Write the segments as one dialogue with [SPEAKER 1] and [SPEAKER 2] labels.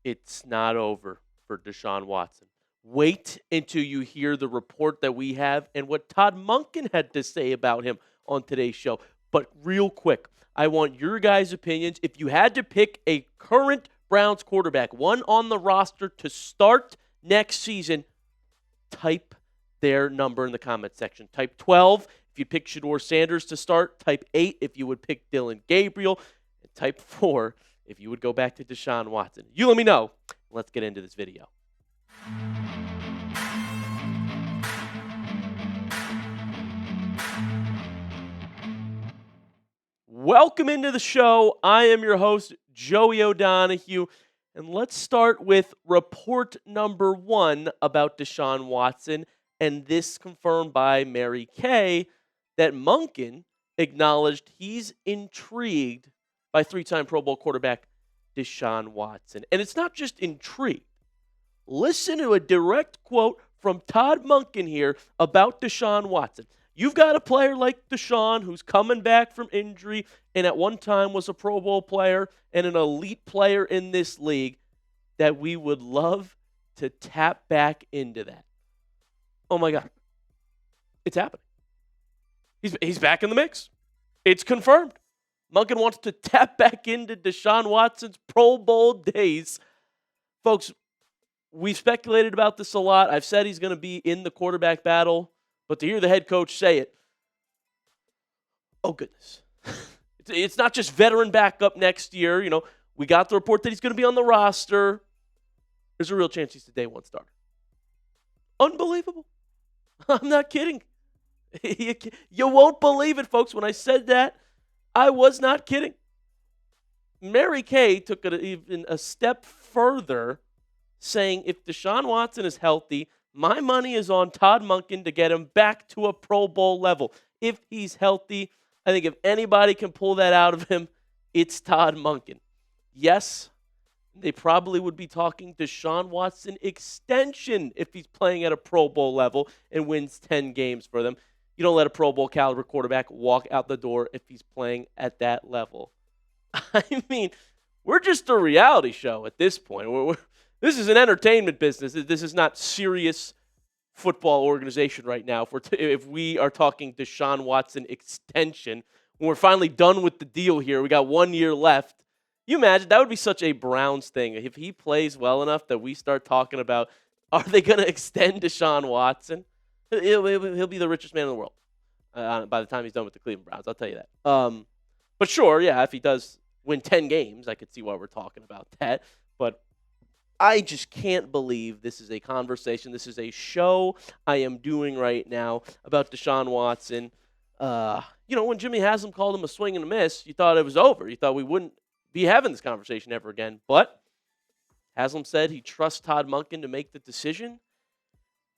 [SPEAKER 1] It's not over for Deshaun Watson. Wait until you hear the report that we have and what Todd Monken had to say about him on today's show. But real quick, I want your guys' opinions. If you had to pick a current Browns quarterback, one on the roster to start next season, type their number in the comment section. Type 12 if you pick Shedeur Sanders to start. Type 8 if you would pick Dillon Gabriel. And type 4 if you would go back to Deshaun Watson. You let me know. Let's get into this video. Welcome into the show. I am your host, Joey O'Donohue. And let's start with report number 1 about Deshaun Watson. And this confirmed by Mary Kay that Monken acknowledged he's intrigued by 3-time Pro Bowl quarterback Deshaun Watson. And it's not just intrigued. Listen to a direct quote from Todd Monken here about Deshaun Watson. You've got a player like Deshaun who's coming back from injury and at one time was a Pro Bowl player and an elite player in this league that we would love to tap back into that. Oh my God. It's happening. He's back in the mix. It's confirmed. Monken wants to tap back into Deshaun Watson's Pro Bowl days. Folks, we've speculated about this a lot. I've said he's going to be in the quarterback battle, but to hear the head coach say it, oh goodness. It's not just veteran backup next year. You know, we got the report that he's going to be on the roster. There's a real chance he's the day one starter. Unbelievable. I'm not kidding. You won't believe it, folks. When I said that, I was not kidding. Mary Kay took it even a step further, saying if Deshaun Watson is healthy, my money is on Todd Monken to get him back to a Pro Bowl level. If he's healthy, I think if anybody can pull that out of him, it's Todd Monken. Yes, they probably would be talking Deshaun Watson extension if he's playing at a Pro Bowl level and wins 10 games for them. You don't let a Pro Bowl caliber quarterback walk out the door if he's playing at that level. I mean, we're just a reality show at this point. This is an entertainment business. This is not serious football organization right now. If we are talking Deshaun Watson extension, when we're finally done with the deal here, we got 1 year left. You imagine that would be such a Browns thing if he plays well enough that we start talking about, are they going to extend Deshaun Watson? He'll be the richest man in the world by the time he's done with the Cleveland Browns. I'll tell you that. But sure, yeah, if he does win 10 games, I could see why we're talking about that. But I just can't believe this is a conversation. This is a show I am doing right now about Deshaun Watson. When Jimmy Haslam called him a swing and a miss, you thought it was over. You thought we wouldn't be having this conversation ever again. But Haslam said he trusts Todd Monken to make the decision.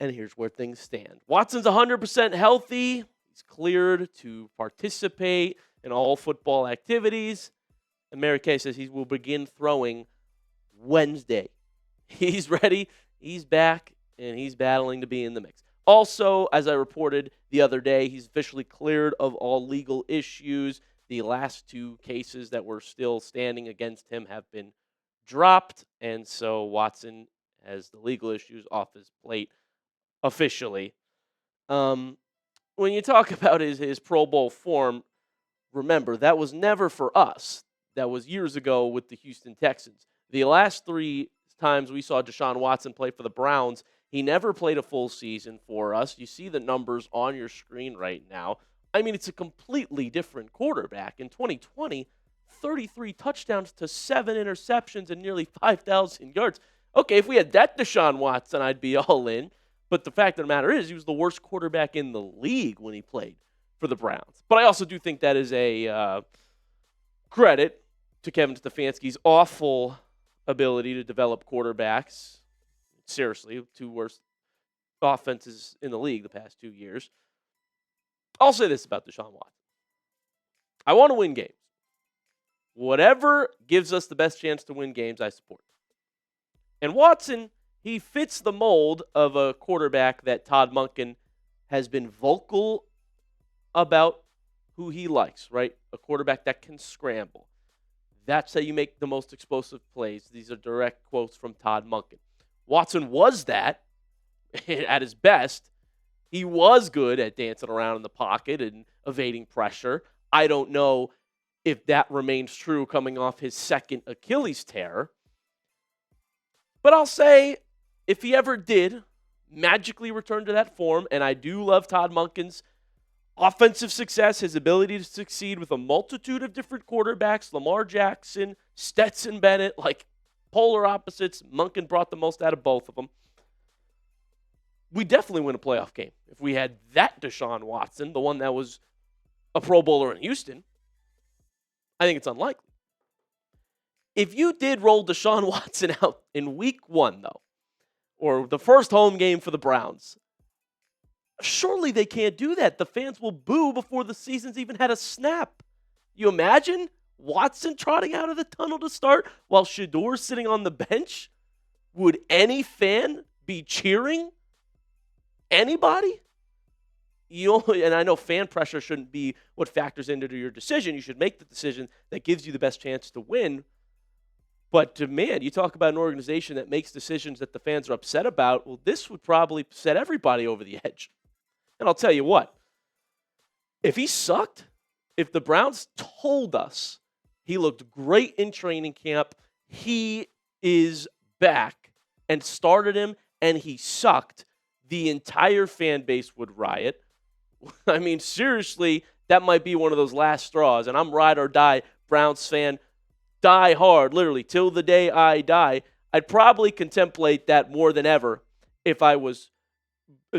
[SPEAKER 1] And here's where things stand. Watson's 100% healthy. He's cleared to participate in all football activities. And Mary Kay says he will begin throwing Wednesday. He's ready, he's back, and he's battling to be in the mix. Also, as I reported the other day, he's officially cleared of all legal issues. The last 2 cases that were still standing against him have been dropped, and so Watson has the legal issues off his plate officially. When you talk about his Pro Bowl form, remember, that was never for us. That was years ago with the Houston Texans. The last 3 times we saw Deshaun Watson play for the Browns, he never played a full season for us. You see the numbers on your screen right now. I mean, it's a completely different quarterback. In 2020, 33 touchdowns to 7 interceptions and nearly 5,000 yards. Okay, if we had that Deshaun Watson, I'd be all in. But the fact of the matter is, he was the worst quarterback in the league when he played for the Browns. But I also do think that is a credit to Kevin Stefanski's awful ability to develop quarterbacks. Seriously, 2 worst offenses in the league the past 2 years. I'll say this about Deshaun Watson. I want to win games. Whatever gives us the best chance to win games, I support. And Watson, he fits the mold of a quarterback that Todd Monken has been vocal about who he likes, right? A quarterback that can scramble, That's how you make the most explosive plays. These are direct quotes from Todd Monken. Watson was that at his best. He was good at dancing around in the pocket and evading pressure. I don't know if that remains true coming off his second Achilles tear. But I'll say, if he ever did magically return to that form, and I do love Todd Monken's offensive success, his ability to succeed with a multitude of different quarterbacks, Lamar Jackson, Stetson Bennett, like polar opposites. Monken brought the most out of both of them. We definitely win a playoff game if we had that Deshaun Watson, the one that was a Pro Bowler in Houston. I think it's unlikely. If you did roll Deshaun Watson out in week 1, though, or the first home game for the Browns, surely they can't do that. The fans will boo before the season's even had a snap. You imagine Watson trotting out of the tunnel to start while Shedeur's sitting on the bench? Would any fan be cheering? Anybody? And I know fan pressure shouldn't be what factors into your decision. You should make the decision that gives you the best chance to win. But, man, you talk about an organization that makes decisions that the fans are upset about, well, this would probably set everybody over the edge. And I'll tell you what, if he sucked, if the Browns told us he looked great in training camp, he is back, and started him, and he sucked, the entire fan base would riot. I mean, seriously, that might be one of those last straws, and I'm ride or die Browns fan, die hard, literally, till the day I die. I'd probably contemplate that more than ever if I was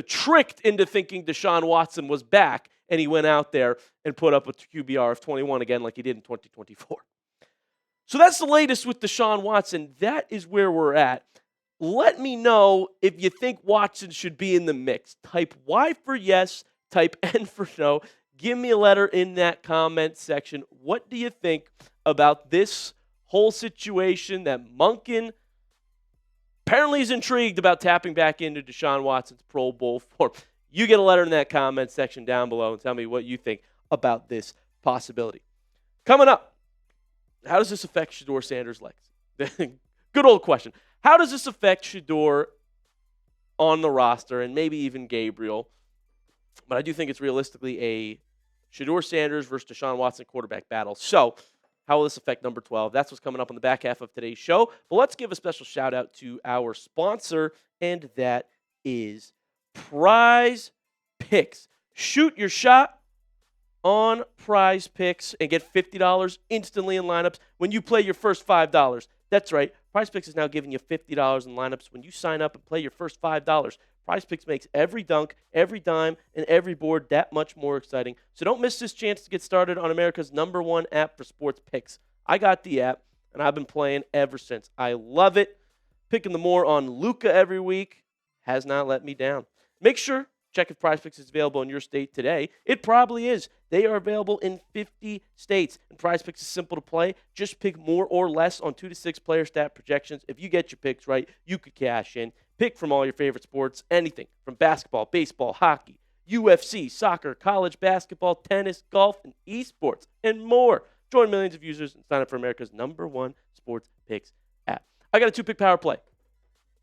[SPEAKER 1] tricked into thinking Deshaun Watson was back and he went out there and put up a QBR of 21 again like he did in 2024. So that's the latest with Deshaun Watson. That is where we're at. Let me know if you think Watson should be in the mix. Type Y for yes, type N for no. Give me a letter in that comment section. What do you think about this whole situation that Monken apparently is intrigued about tapping back into Deshaun Watson's Pro Bowl form? You get a letter in that comment section down below and tell me what you think about this possibility. Coming up, how does this affect Shedeur Sanders' legs? Good old question. How does this affect Shedeur on the roster and maybe even Gabriel? But I do think it's realistically a Shedeur Sanders versus Deshaun Watson quarterback battle. So, how will this affect number 12? That's what's coming up on the back half of today's show. But let's give a special shout out to our sponsor, and that is Prize Picks. Shoot your shot on Prize Picks and get $50 instantly in lineups when you play your first $5. That's right. Prize Picks is now giving you $50 in lineups when you sign up and play your first $5. Prize Picks makes every dunk, every dime, and every board that much more exciting. So don't miss this chance to get started on America's #1 app for sports picks. I got the app, and I've been playing ever since. I love it. Picking the more on Luka every week has not let me down. Make sure, check if Prize Picks is available in your state today. It probably is. They are available in 50 states. And Prize Picks is simple to play. Just pick more or less on 2 to 6 player stat projections. If you get your picks right, you could cash in. Pick from all your favorite sports, anything from basketball, baseball, hockey, UFC, soccer, college basketball, tennis, golf, and esports, and more. Join millions of users and sign up for America's #1 sports picks app. I got a 2-pick power play.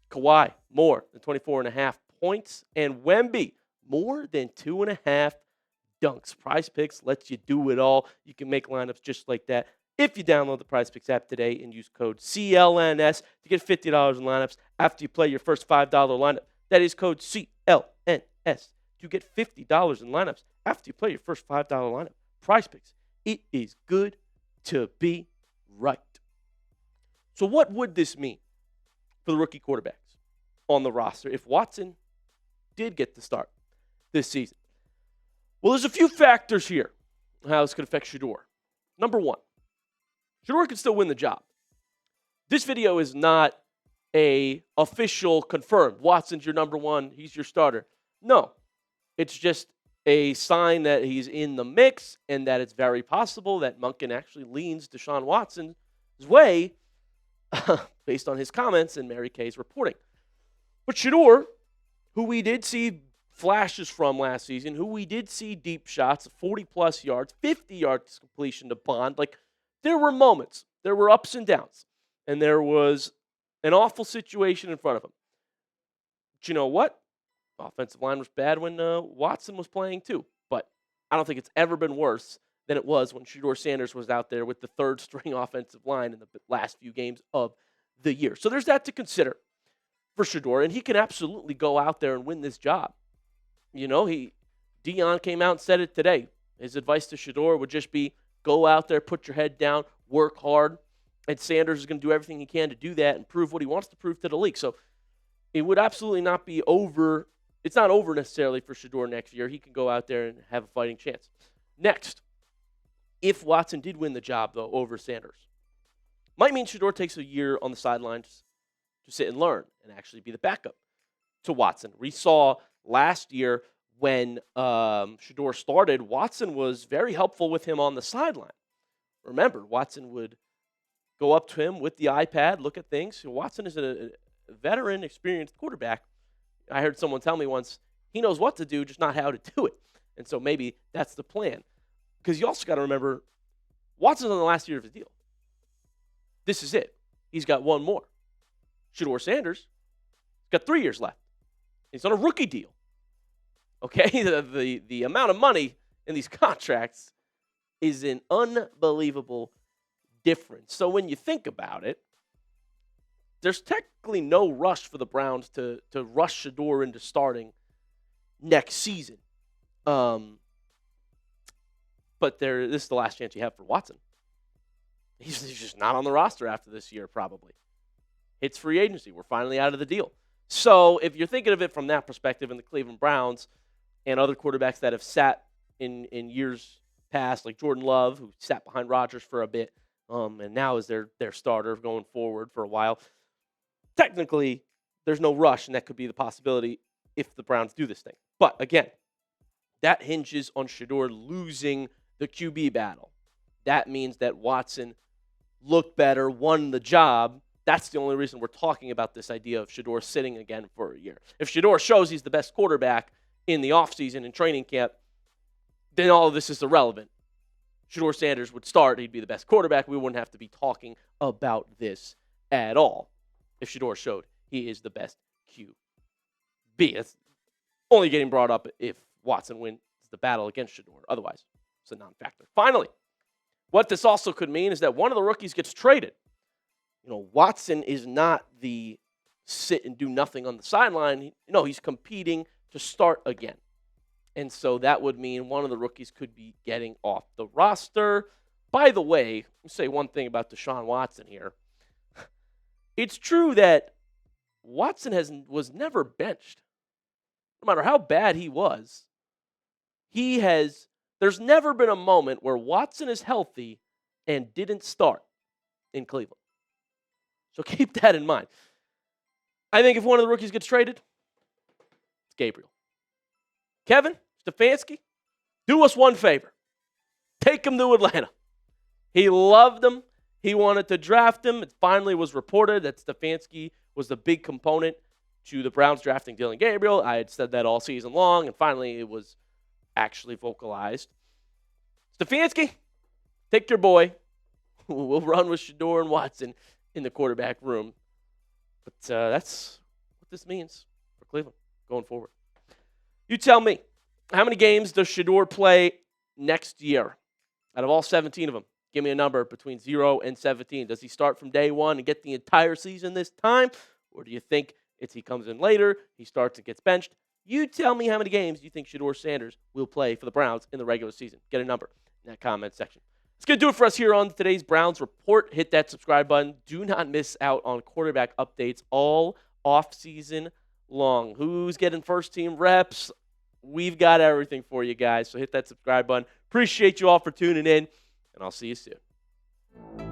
[SPEAKER 1] Kawhi, more than 24.5 points, and Wemby, more than 2.5 dunks. Prize Picks lets you do it all. You can make lineups just like that if you download the Prize Picks app today and use code CLNS to get $50 in lineups after you play your first $5 lineup. That is code CLNS to get $50 in lineups after you play your first $5 lineup. Prize Picks. It is good to be right. So what would this mean for the rookie quarterbacks on the roster if Watson did get the start this season? Well, there's a few factors here on how this could affect Shedeur. Number 1, Shedeur could still win the job. This video is not a official confirmed, Watson's your *1, he's your starter. No, it's just a sign that he's in the mix and that it's very possible that Monken actually leans Deshaun Watson's way based on his comments and Mary Kay's reporting. But Shedeur, who we did see flashes from last season, who we did see deep shots, 40-plus yards, 50 yards completion to Bond, like, there were moments there were ups and downs, and there was an awful situation in front of him. But you know what? Offensive line was bad when Watson was playing too, but I don't think it's ever been worse than it was when Shedeur Sanders was out there with the third string offensive line in the last few games of the year. So there's that to consider for Shedeur, and he can absolutely go out there and win this job. You know, Dillon came out and said it today. His advice to Shedeur would just be go out there, put your head down, work hard, and Sanders is going to do everything he can to do that and prove what he wants to prove to the league. So it would absolutely not be over. It's not over necessarily for Shedeur next year. He can go out there and have a fighting chance. Next, if Watson did win the job, though, over Sanders, might mean Shedeur takes a year on the sidelines to sit and learn and actually be the backup to Watson. We saw last year when Shedeur started, Watson was very helpful with him on the sideline. Remember, Watson would go up to him with the iPad, look at things. Watson is a veteran, experienced quarterback. I heard someone tell me once, he knows what to do, just not how to do it. And so maybe that's the plan. Because you also got to remember, Watson's on the last year of his deal. This is it. He's got one more. Shedeur Sanders got 3 years left. He's on a rookie deal. Okay? The amount of money in these contracts is an unbelievable difference. So when you think about it, there's technically no rush for the Browns to rush Shedeur into starting next season. But this is the last chance you have for Watson. He's just not on the roster after this year, probably. It's free agency. We're finally out of the deal. So if you're thinking of it from that perspective, in the Cleveland Browns and other quarterbacks that have sat in years past, like Jordan Love, who sat behind Rodgers for a bit, and now is their starter going forward for a while, technically there's no rush, and that could be the possibility if the Browns do this thing. But again, that hinges on Shedeur losing the QB battle. That means that Watson looked better, won the job. That's the only reason we're talking about this idea of Shedeur sitting again for a year. If Shedeur shows he's the best quarterback in the offseason and training camp, then all of this is irrelevant. Shedeur Sanders would start. He'd be the best quarterback. We wouldn't have to be talking about this at all if Shedeur showed he is the best QB. It's only getting brought up if Watson wins the battle against Shedeur. Otherwise, it's a non-factor. Finally, what this also could mean is that one of the rookies gets traded. You know, Watson is not the sit and do nothing on the sideline. He's competing to start again. And so that would mean one of the rookies could be getting off the roster. By the way, let me say one thing about Deshaun Watson here. It's true that Watson was never benched. No matter how bad he was, there's never been a moment where Watson is healthy and didn't start in Cleveland. So keep that in mind. I think if one of the rookies gets traded, it's Gabriel. Kevin Stefanski, do us one favor. Take him to Atlanta. He loved him. He wanted to draft him. It finally was reported that Stefanski was the big component to the Browns drafting Dillon Gabriel. I had said that all season long, and finally it was actually vocalized. Stefanski, take your boy. We'll run with Shedeur and Watson in the quarterback room. But that's what this means for Cleveland going forward. You tell me, how many games does Shedeur play next year? Out of all 17 of them, give me a number between 0 and 17. Does he start from day one and get the entire season this time? Or do you think he comes in later, he starts and gets benched? You tell me how many games you think Shedeur Sanders will play for the Browns in the regular season. Get a number in that comment section. It's going to do it for us here on today's Browns Report. Hit that subscribe button. Do not miss out on quarterback updates all off-season long. Who's getting first-team reps? We've got everything for you guys, so hit that subscribe button. Appreciate you all for tuning in, and I'll see you soon.